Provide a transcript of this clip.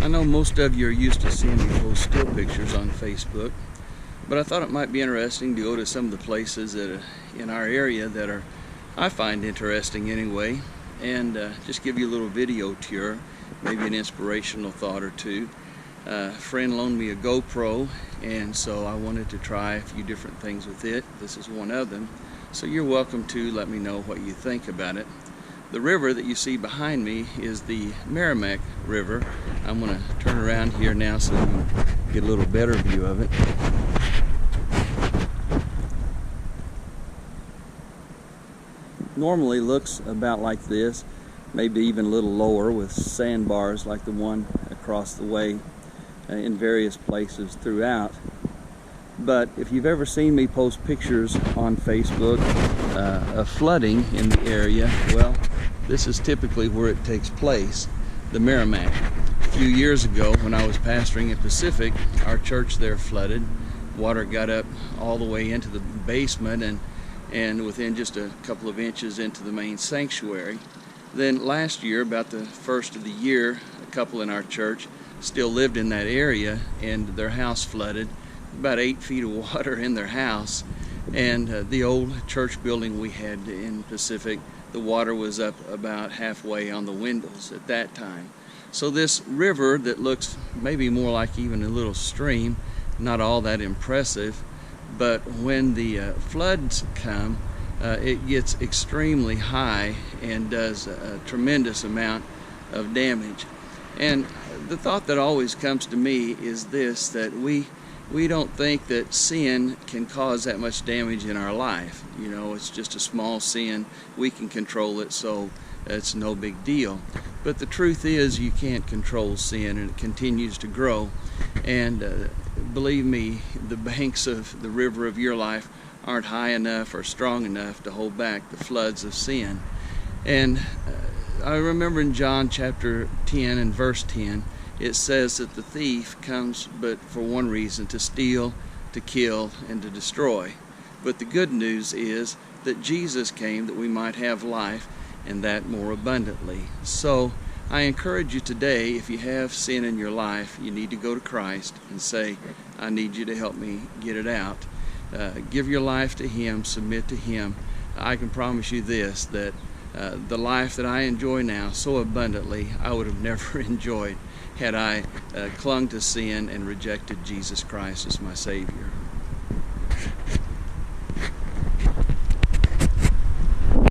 I know most of you are used to seeing me post still pictures on Facebook, but I thought it might be interesting to go to some of the places that in our area that I find interesting anyway, and just give you a little video tour, maybe an inspirational thought or two. A friend loaned me a GoPro, and so I wanted to try a few different things with it. This is one of them, so you're welcome to let me know what you think about it. The river that you see behind me is the Merrimack River. I'm going to turn around here now so you can get a little better view of it. Normally looks about like this, maybe even a little lower, with sandbars like the one across the way in various places throughout. But if you've ever seen me post pictures on Facebook of flooding in the area, well, this is typically where it takes place, the Merrimack. A few years ago, when I was pastoring in Pacific, our church there flooded. Water got up all the way into the basement and within just a couple of inches into the main sanctuary. Then last year, about the first of the year, a couple in our church still lived in that area, and their house flooded. About 8 feet of water in their house, and the old church building we had in Pacific, the water was up about halfway on the windows at that time. So this river that looks maybe more like even a little stream, not all that impressive, but when the floods come, it gets extremely high and does a tremendous amount of damage. And the thought that always comes to me is this, that we don't think that sin can cause that much damage in our life. You know, it's just a small sin. We can control it, so it's no big deal. But the truth is, you can't control sin, and it continues to grow. And believe me, the banks of the river of your life aren't high enough or strong enough to hold back the floods of sin. And I remember in John chapter 10 and verse 10, it says that the thief comes but for one reason, to steal, to kill, and to destroy. But the good news is that Jesus came that we might have life, and that more abundantly. So I encourage you today, if you have sin in your life, you need to go to Christ and say, I need you to help me get it out. Give your life to Him, submit to Him. I can promise you this, that the life that I enjoy now so abundantly, I would have never enjoyed had I clung to sin and rejected Jesus Christ as my Savior.